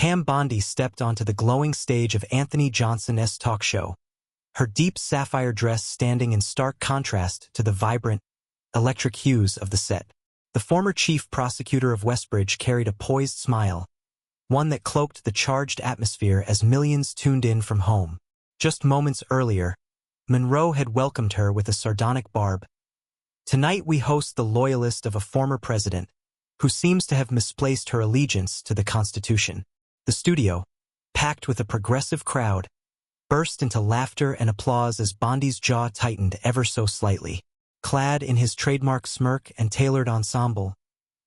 Pam Bondi stepped onto the glowing stage of Anthony Johnson's talk show, her deep sapphire dress standing in stark contrast to the vibrant, electric hues of the set. The former chief prosecutor of Westbridge carried a poised smile, one that cloaked the charged atmosphere as millions tuned in from home. Just moments earlier, Monroe had welcomed her with a sardonic barb. Tonight we host the loyalist of a former president, who seems to have misplaced her allegiance to the Constitution. The studio, packed with a progressive crowd, burst into laughter and applause as Bondi's jaw tightened ever so slightly. Clad in his trademark smirk and tailored ensemble,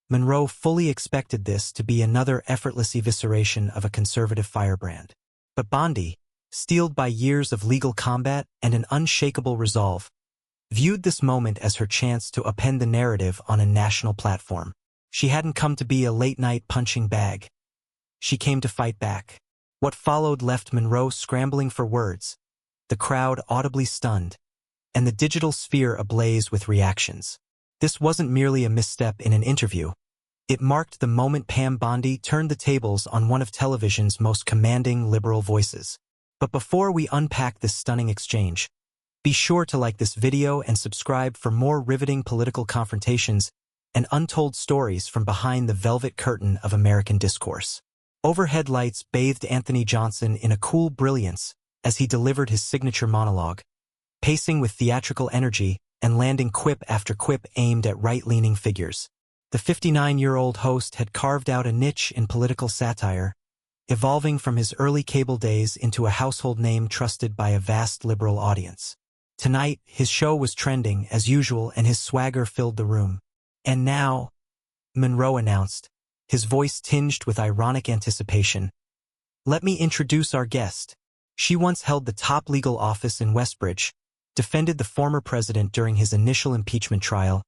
Monroe fully expected this to be another effortless evisceration of a conservative firebrand. But Bondi, steeled by years of legal combat and an unshakable resolve, viewed this moment as her chance to upend the narrative on a national platform. She hadn't come to be a late-night punching bag. She came to fight back. What followed left Monroe scrambling for words, the crowd audibly stunned, and the digital sphere ablaze with reactions. This wasn't merely a misstep in an interview. It marked the moment Pam Bondi turned the tables on one of television's most commanding liberal voices. But before we unpack this stunning exchange, be sure to like this video and subscribe for more riveting political confrontations and untold stories from behind the velvet curtain of American discourse. Overhead lights bathed Anthony Johnson in a cool brilliance as he delivered his signature monologue, pacing with theatrical energy and landing quip after quip aimed at right-leaning figures. The 59-year-old host had carved out a niche in political satire, evolving from his early cable days into a household name trusted by a vast liberal audience. Tonight, his show was trending as usual and his swagger filled the room. And now, Monroe announced, his voice tinged with ironic anticipation, "Let me introduce our guest. She once held the top legal office in Westbridge, defended the former president during his initial impeachment trial,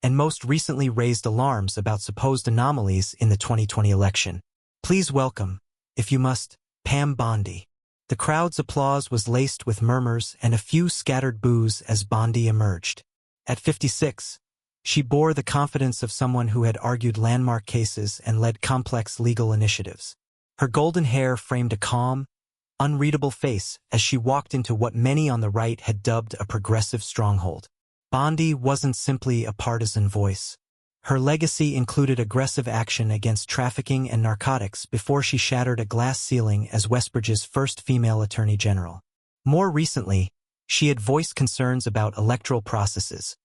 and most recently raised alarms about supposed anomalies in the 2020 election. Please welcome, if you must, Pam Bondi." The crowd's applause was laced with murmurs and a few scattered boos as Bondi emerged. At 56, she bore the confidence of someone who had argued landmark cases and led complex legal initiatives. Her golden hair framed a calm, unreadable face as she walked into what many on the right had dubbed a progressive stronghold. Bondi wasn't simply a partisan voice. Her legacy included aggressive action against trafficking and narcotics before she shattered a glass ceiling as Westbridge's first female attorney general. More recently, she had voiced concerns about electoral processes,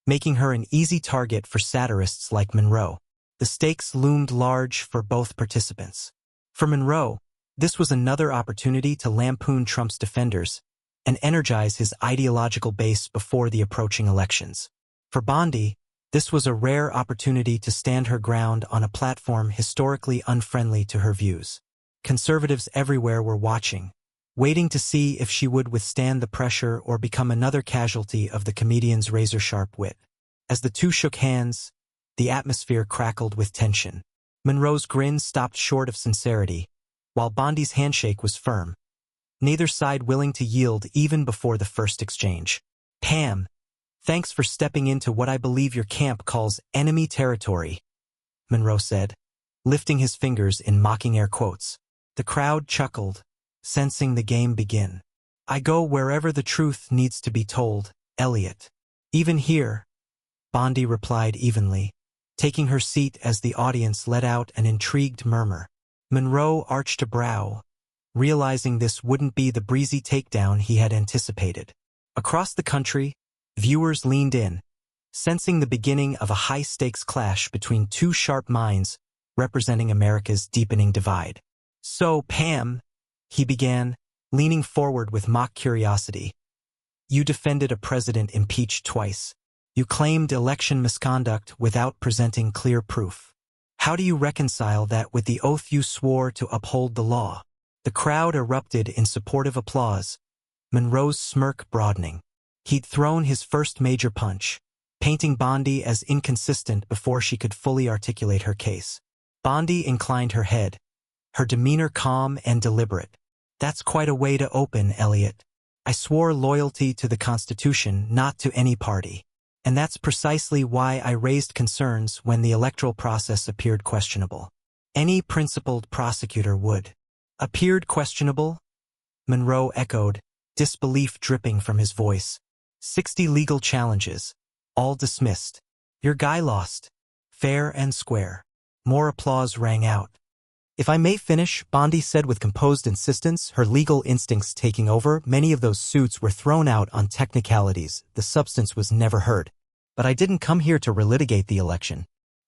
making her an easy target for satirists like Monroe. The stakes loomed large for both participants. For Monroe, this was another opportunity to lampoon Trump's defenders and energize his ideological base before the approaching elections. For Bondi, this was a rare opportunity to stand her ground on a platform historically unfriendly to her views. Conservatives everywhere were watching, waiting to see if she would withstand the pressure or become another casualty of the comedian's razor-sharp wit. As the two shook hands, the atmosphere crackled with tension. Monroe's grin stopped short of sincerity, while Bondi's handshake was firm, neither side willing to yield even before the first exchange. "Pam, thanks for stepping into what I believe your camp calls enemy territory," Monroe said, lifting his fingers in mocking air quotes. The crowd chuckled, sensing the game begin. "I go wherever the truth needs to be told, Elliot. Even here," Bondi replied evenly, taking her seat as the audience let out an intrigued murmur. Monroe arched a brow, realizing this wouldn't be the breezy takedown he had anticipated. Across the country, viewers leaned in, sensing the beginning of a high-stakes clash between two sharp minds representing America's deepening divide. "So, Pam," he began, leaning forward with mock curiosity, "you defended a president impeached twice. You claimed election misconduct without presenting clear proof. How do you reconcile that with the oath you swore to uphold the law?" The crowd erupted in supportive applause, Monroe's smirk broadening. He'd thrown his first major punch, painting Bondi as inconsistent before she could fully articulate her case. Bondi inclined her head, her demeanor calm and deliberate. "That's quite a way to open, Elliot. I swore loyalty to the Constitution, not to any party. And that's precisely why I raised concerns when the electoral process appeared questionable. Any principled prosecutor would. Appeared questionable? Monroe echoed, disbelief dripping from his voice. 60 legal challenges. All dismissed. Your guy lost. Fair and square. More applause rang out. If I may finish, Bondi said with composed insistence, her legal instincts taking over. Many of those suits were thrown out on technicalities. The substance was never heard. But I didn't come here to relitigate the election.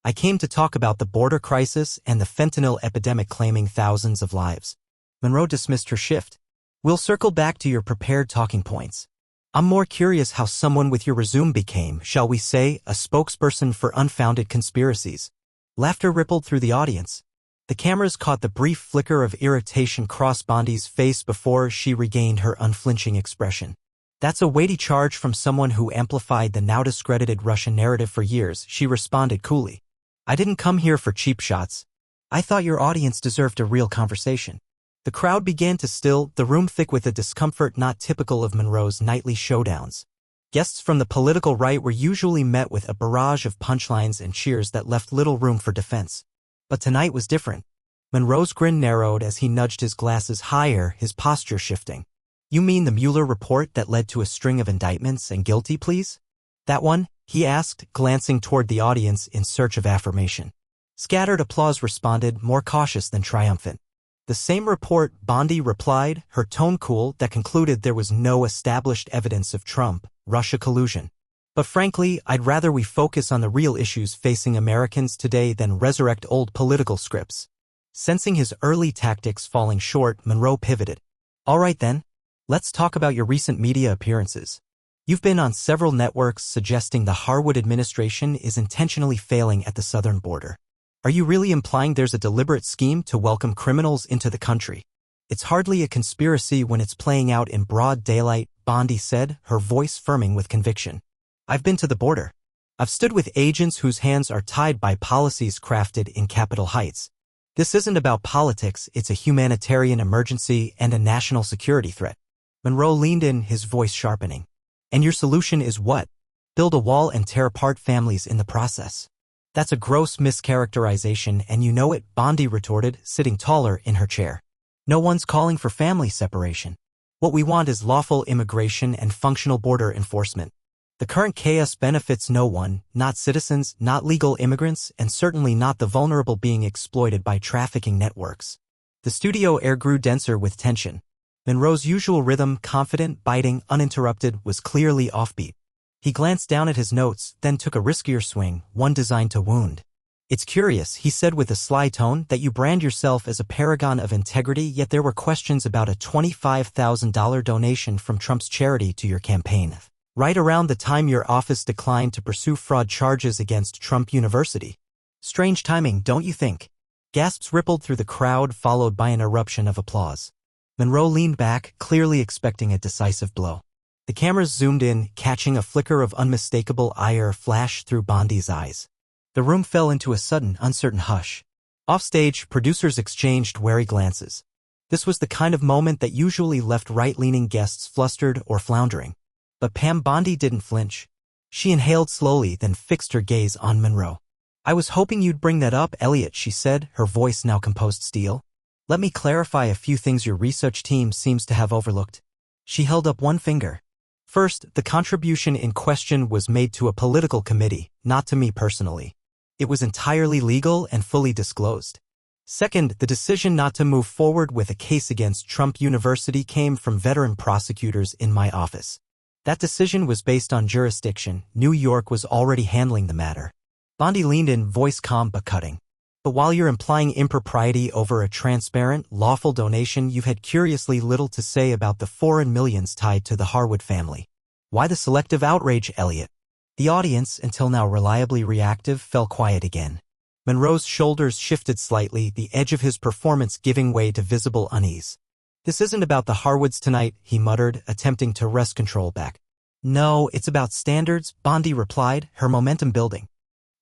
I came to talk about the border crisis and the fentanyl epidemic claiming thousands of lives. Monroe dismissed her shift. We'll circle back to your prepared talking points. I'm more curious how someone with your resume became, shall we say, a spokesperson for unfounded conspiracies. Laughter rippled through the audience. The cameras caught the brief flicker of irritation cross Bondi's face before she regained her unflinching expression. That's a weighty charge from someone who amplified the now discredited Russian narrative for years, she responded coolly. I didn't come here for cheap shots. I thought your audience deserved a real conversation. The crowd began to still, the room thick with a discomfort not typical of Monroe's nightly showdowns. Guests from the political right were usually met with a barrage of punchlines and cheers that left little room for defense. But tonight was different. Monroe's grin narrowed as he nudged his glasses higher, his posture shifting. You mean the Mueller report that led to a string of indictments and guilty pleas? That one? He asked, glancing toward the audience in search of affirmation. Scattered applause responded, more cautious than triumphant. The same report, Bondi replied, her tone cool, that concluded there was no established evidence of Trump-Russia collusion. But frankly, I'd rather we focus on the real issues facing Americans today than resurrect old political scripts. Sensing his early tactics falling short, Monroe pivoted. All right then, let's talk about your recent media appearances. You've been on several networks suggesting the Harwood administration is intentionally failing at the southern border. Are you really implying there's a deliberate scheme to welcome criminals into the country? It's hardly a conspiracy when it's playing out in broad daylight, Bondi said, her voice firming with conviction. I've been to the border. I've stood with agents whose hands are tied by policies crafted in Capitol Heights. This isn't about politics, it's a humanitarian emergency and a national security threat. Monroe leaned in, his voice sharpening. And your solution is what? Build a wall and tear apart families in the process. That's a gross mischaracterization and you know it, Bondi retorted, sitting taller in her chair. No one's calling for family separation. What we want is lawful immigration and functional border enforcement. The current chaos benefits no one, not citizens, not legal immigrants, and certainly not the vulnerable being exploited by trafficking networks. The studio air grew denser with tension. Monroe's usual rhythm, confident, biting, uninterrupted, was clearly offbeat. He glanced down at his notes, then took a riskier swing, one designed to wound. It's curious, he said with a sly tone, that you brand yourself as a paragon of integrity, yet there were questions about a $25,000 donation from Trump's charity to your campaign. Right around the time your office declined to pursue fraud charges against Trump University. Strange timing, don't you think? Gasps rippled through the crowd, followed by an eruption of applause. Monroe leaned back, clearly expecting a decisive blow. The cameras zoomed in, catching a flicker of unmistakable ire flash through Bondi's eyes. The room fell into a sudden, uncertain hush. Offstage, producers exchanged wary glances. This was the kind of moment that usually left right-leaning guests flustered or floundering. But Pam Bondi didn't flinch. She inhaled slowly, then fixed her gaze on Monroe. I was hoping you'd bring that up, Elliot, she said, her voice now composed steel. Let me clarify a few things your research team seems to have overlooked. She held up one finger. First, the contribution in question was made to a political committee, not to me personally. It was entirely legal and fully disclosed. Second, the decision not to move forward with a case against Trump University came from veteran prosecutors in my office. That decision was based on jurisdiction. New York was already handling the matter. Bondi leaned in, voice calm but cutting. But while you're implying impropriety over a transparent, lawful donation, you've had curiously little to say about the foreign millions tied to the Harwood family. Why the selective outrage, Elliot? The audience, until now reliably reactive, fell quiet again. Monroe's shoulders shifted slightly, the edge of his performance giving way to visible unease. This isn't about the Harwoods tonight, he muttered, attempting to wrest control back. No, it's about standards, Bondi replied, her momentum building.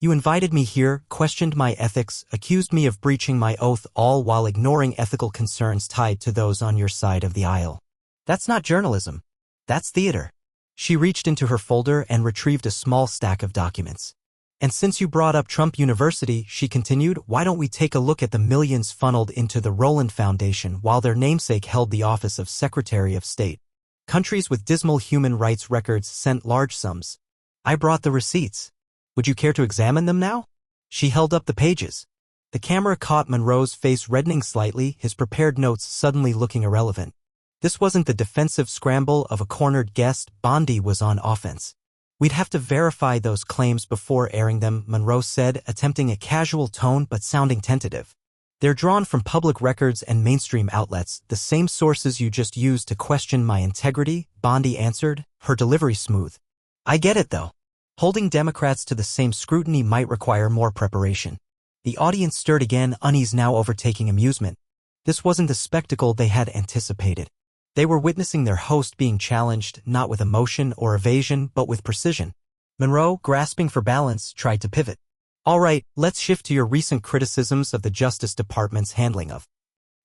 You invited me here, questioned my ethics, accused me of breaching my oath, all while ignoring ethical concerns tied to those on your side of the aisle. That's not journalism. That's theater. She reached into her folder and retrieved a small stack of documents. And since you brought up Trump University, she continued, why don't we take a look at the millions funneled into the Roland Foundation while their namesake held the office of Secretary of State? Countries with dismal human rights records sent large sums. I brought the receipts. Would you care to examine them now? She held up the pages. The camera caught Monroe's face reddening slightly, his prepared notes suddenly looking irrelevant. This wasn't the defensive scramble of a cornered guest. Bondi was on offense. We'd have to verify those claims before airing them, Monroe said, attempting a casual tone but sounding tentative. They're drawn from public records and mainstream outlets, the same sources you just used to question my integrity, Bondi answered, her delivery smooth. I get it, though. Holding Democrats to the same scrutiny might require more preparation. The audience stirred again, unease now overtaking amusement. This wasn't the spectacle they had anticipated. They were witnessing their host being challenged, not with emotion or evasion, but with precision. Monroe, grasping for balance, tried to pivot. All right, let's shift to your recent criticisms of the Justice Department's handling of.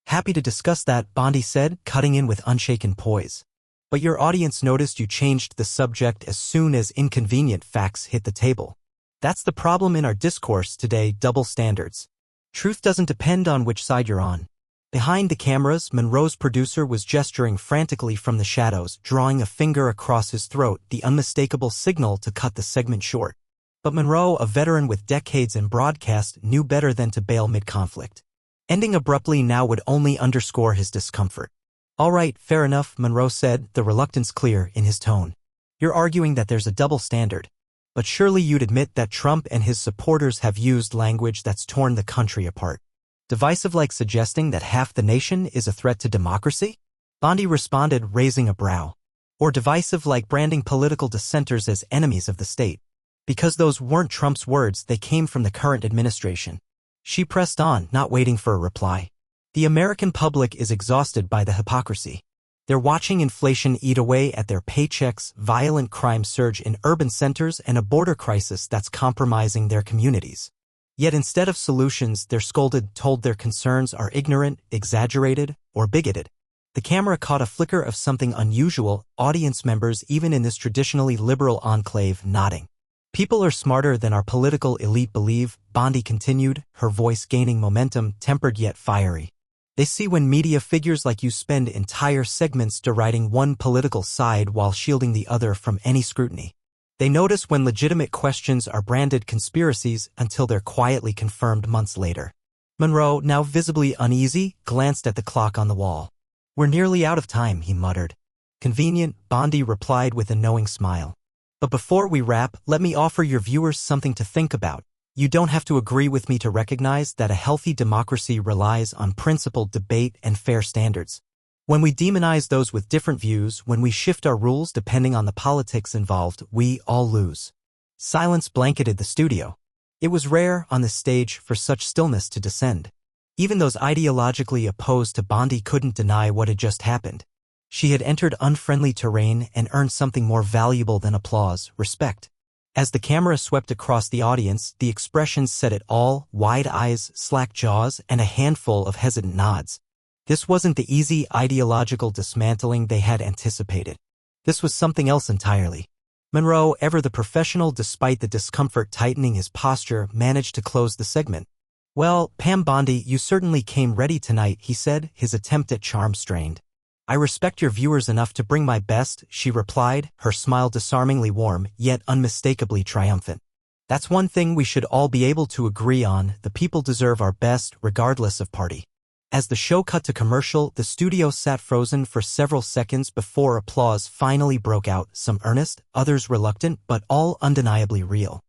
Happy to discuss that, Bondi said, cutting in with unshaken poise. But your audience noticed you changed the subject as soon as inconvenient facts hit the table. That's the problem in our discourse today, double standards. Truth doesn't depend on which side you're on. Behind the cameras, Monroe's producer was gesturing frantically from the shadows, drawing a finger across his throat, the unmistakable signal to cut the segment short. But Monroe, a veteran with decades in broadcast, knew better than to bail mid-conflict. Ending abruptly now would only underscore his discomfort. All right, fair enough, Monroe said, the reluctance clear in his tone. You're arguing that there's a double standard. But surely you'd admit that Trump and his supporters have used language that's torn the country apart. Divisive, like suggesting that half the nation is a threat to democracy? Bondi responded, raising a brow. Or divisive, like branding political dissenters as enemies of the state. Because those weren't Trump's words, they came from the current administration. She pressed on, not waiting for a reply. The American public is exhausted by the hypocrisy. They're watching inflation eat away at their paychecks, violent crime surge in urban centers, and a border crisis that's compromising their communities. Yet instead of solutions, they're scolded, told their concerns are ignorant, exaggerated, or bigoted. The camera caught a flicker of something unusual, audience members even in this traditionally liberal enclave nodding. People are smarter than our political elite believe, Bondi continued, her voice gaining momentum, tempered yet fiery. They see when media figures like you spend entire segments deriding one political side while shielding the other from any scrutiny. They notice when legitimate questions are branded conspiracies until they're quietly confirmed months later. Monroe, now visibly uneasy, glanced at the clock on the wall. We're nearly out of time, he muttered. Convenient, Bondi replied with a knowing smile. But before we wrap, let me offer your viewers something to think about. You don't have to agree with me to recognize that a healthy democracy relies on principled debate and fair standards. When we demonize those with different views, when we shift our rules depending on the politics involved, we all lose. Silence blanketed the studio. It was rare on the stage for such stillness to descend. Even those ideologically opposed to Bondi couldn't deny what had just happened. She had entered unfriendly terrain and earned something more valuable than applause, respect. As the camera swept across the audience, the expressions said it all, wide eyes, slack jaws, and a handful of hesitant nods. This wasn't the easy ideological dismantling they had anticipated. This was something else entirely. Monroe, ever the professional despite the discomfort tightening his posture, managed to close the segment. Well, Pam Bondi, you certainly came ready tonight, he said, his attempt at charm strained. I respect your viewers enough to bring my best, she replied, her smile disarmingly warm, yet unmistakably triumphant. That's one thing we should all be able to agree on, the people deserve our best, regardless of party. As the show cut to commercial, the studio sat frozen for several seconds before applause finally broke out, some earnest, others reluctant, but all undeniably real.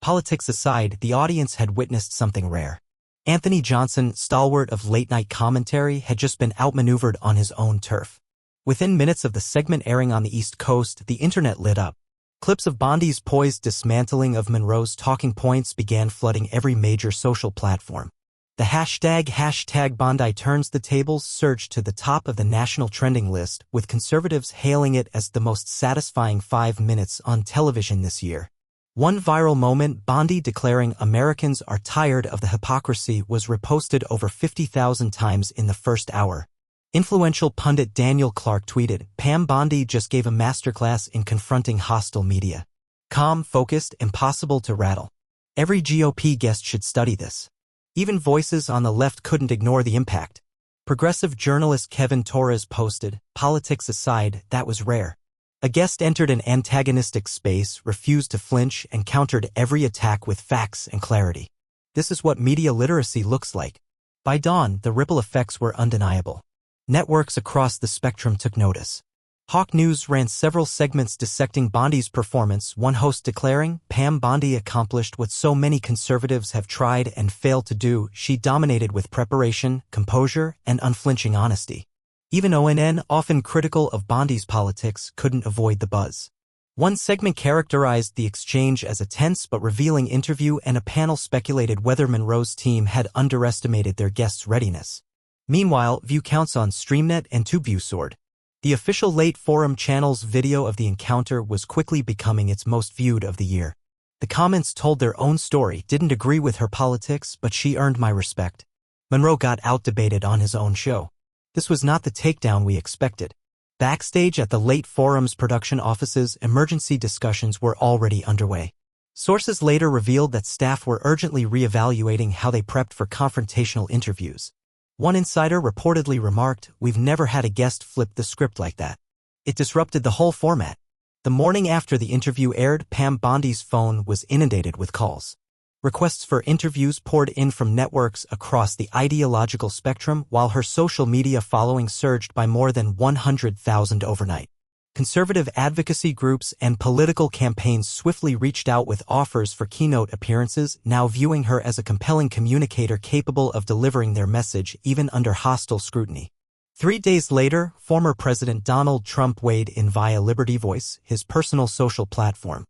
Politics aside, the audience had witnessed something rare. Anthony Johnson, stalwart of late-night commentary, had just been outmaneuvered on his own turf. Within minutes of the segment airing on the East Coast, the internet lit up. Clips of Bondi's poised dismantling of Monroe's talking points began flooding every major social platform. The hashtag Bondi turns the tables surged to the top of the national trending list, with conservatives hailing it as the most satisfying 5 minutes on television this year. One viral moment, Bondi declaring Americans are tired of the hypocrisy, was reposted over 50,000 times in the first hour. Influential pundit Daniel Clark tweeted, Pam Bondi just gave a masterclass in confronting hostile media. Calm, focused, impossible to rattle. Every GOP guest should study this. Even voices on the left couldn't ignore the impact. Progressive journalist Kevin Torres posted, "Politics aside, that was rare." A guest entered an antagonistic space, refused to flinch, and countered every attack with facts and clarity. This is what media literacy looks like. By dawn, the ripple effects were undeniable. Networks across the spectrum took notice. Hawk News ran several segments dissecting Bondi's performance, one host declaring, "Pam Bondi accomplished what so many conservatives have tried and failed to do. She dominated with preparation, composure, and unflinching honesty." Even ONN, often critical of Bondi's politics, couldn't avoid the buzz. One segment characterized the exchange as a tense but revealing interview, and a panel speculated whether Monroe's team had underestimated their guests' readiness. Meanwhile, view counts on StreamNet and TubeView soared. The official Late Forum channel's video of the encounter was quickly becoming its most viewed of the year. The comments told their own story. "Didn't agree with her politics, but she earned my respect." Monroe got out-debated on his own show. This was not the takedown we expected. Backstage at the Late Forum's production offices, emergency discussions were already underway. Sources later revealed that staff were urgently re-evaluating how they prepped for confrontational interviews. One insider reportedly remarked, "We've never had a guest flip the script like that. It disrupted the whole format." The morning after the interview aired, Pam Bondi's phone was inundated with calls. Requests for interviews poured in from networks across the ideological spectrum, while her social media following surged by more than 100,000 overnight. Conservative advocacy groups and political campaigns swiftly reached out with offers for keynote appearances, now viewing her as a compelling communicator capable of delivering their message even under hostile scrutiny. 3 days later, former President Donald Trump weighed in via Liberty Voice, his personal social platform.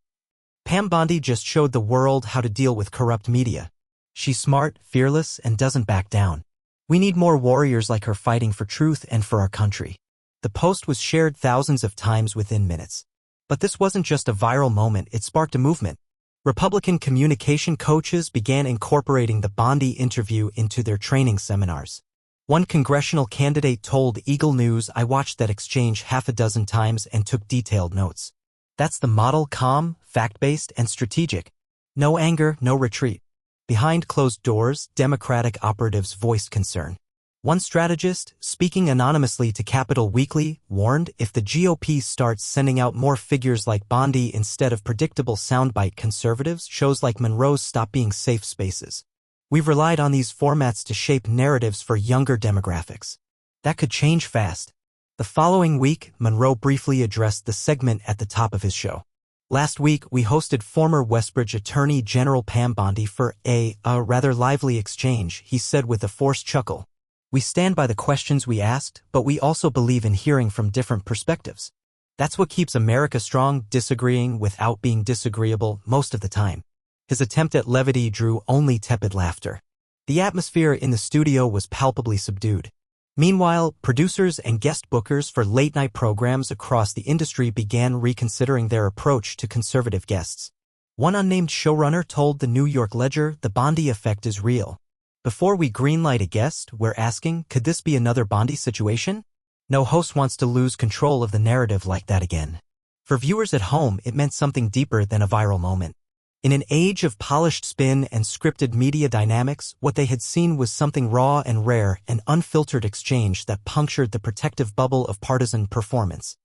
Pam Bondi just showed the world how to deal with corrupt media. She's smart, fearless, and doesn't back down. We need more warriors like her fighting for truth and for our country. The post was shared thousands of times within minutes. But this wasn't just a viral moment, it sparked a movement. Republican communication coaches began incorporating the Bondi interview into their training seminars. One congressional candidate told Eagle News, "I watched that exchange half a dozen times and took detailed notes. That's the model: calm, fact-based, and strategic. No anger, no retreat." Behind closed doors, Democratic operatives voiced concern. One strategist, speaking anonymously to Capital Weekly, warned, "If the GOP starts sending out more figures like Bondi instead of predictable soundbite conservatives, shows like Monroe's stop being safe spaces. We've relied on these formats to shape narratives for younger demographics. That could change fast." The following week, Monroe briefly addressed the segment at the top of his show. "Last week, we hosted former Westbridge Attorney General Pam Bondi for a rather lively exchange," he said with a forced chuckle. "We stand by the questions we asked, but we also believe in hearing from different perspectives. That's what keeps America strong, disagreeing without being disagreeable most of the time." His attempt at levity drew only tepid laughter. The atmosphere in the studio was palpably subdued. Meanwhile, producers and guest bookers for late-night programs across the industry began reconsidering their approach to conservative guests. One unnamed showrunner told the New York Ledger, "The Bondi effect is real. Before we greenlight a guest, we're asking, could this be another Bondi situation? No host wants to lose control of the narrative like that again." For viewers at home, it meant something deeper than a viral moment. In an age of polished spin and scripted media dynamics, what they had seen was something raw and rare, an unfiltered exchange that punctured the protective bubble of partisan performance.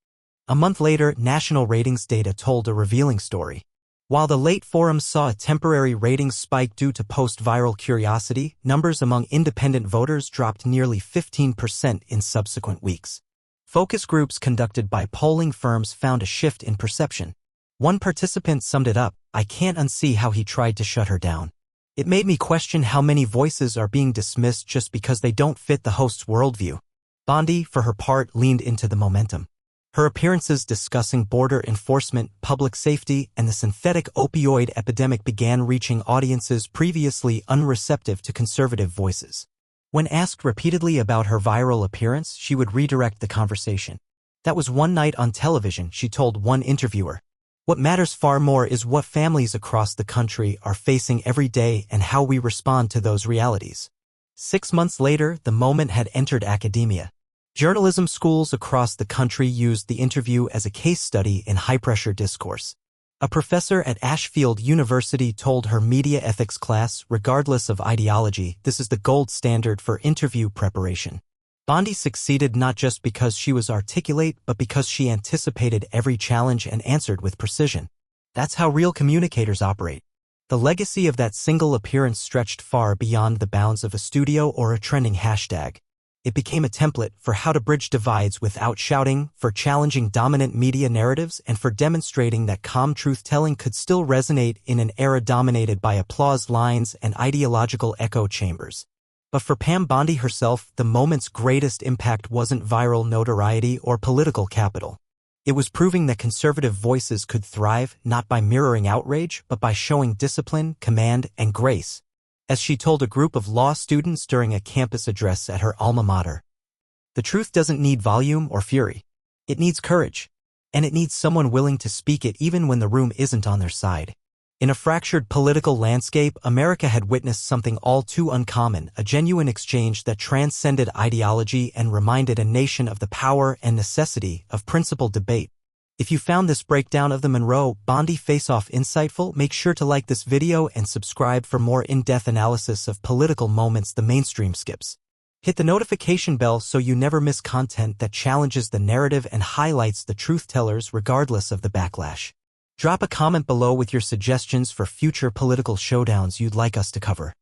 A month later, national ratings data told a revealing story. While the Late Forum saw a temporary ratings spike due to post-viral curiosity, numbers among independent voters dropped nearly 15% in subsequent weeks. Focus groups conducted by polling firms found a shift in perception. One participant summed it up, "I can't unsee how he tried to shut her down. It made me question how many voices are being dismissed just because they don't fit the host's worldview." Bondi, for her part, leaned into the momentum. Her appearances discussing border enforcement, public safety, and the synthetic opioid epidemic began reaching audiences previously unreceptive to conservative voices. When asked repeatedly about her viral appearance, she would redirect the conversation. "That was one night on television," she told one interviewer. "What matters far more is what families across the country are facing every day and how we respond to those realities." 6 months later, the moment had entered academia. Journalism schools across the country used the interview as a case study in high-pressure discourse. A professor at Ashfield University told her media ethics class, regardless of ideology, this is the gold standard for interview preparation. Bondi succeeded not just because she was articulate, but because she anticipated every challenge and answered with precision. That's how real communicators operate. The legacy of that single appearance stretched far beyond the bounds of a studio or a trending hashtag. It became a template for how to bridge divides without shouting, for challenging dominant media narratives, and for demonstrating that calm truth-telling could still resonate in an era dominated by applause lines and ideological echo chambers. But for Pam Bondi herself, the moment's greatest impact wasn't viral notoriety or political capital. It was proving that conservative voices could thrive not by mirroring outrage, but by showing discipline, command, and grace. As she told a group of law students during a campus address at her alma mater, the truth doesn't need volume or fury. It needs courage. And it needs someone willing to speak it even when the room isn't on their side. In a fractured political landscape, America had witnessed something all too uncommon, a genuine exchange that transcended ideology and reminded a nation of the power and necessity of principled debate. If you found this breakdown of the Monroe-Bondi face-off insightful, make sure to like this video and subscribe for more in-depth analysis of political moments the mainstream skips. Hit the notification bell so you never miss content that challenges the narrative and highlights the truth-tellers regardless of the backlash. Drop a comment below with your suggestions for future political showdowns you'd like us to cover.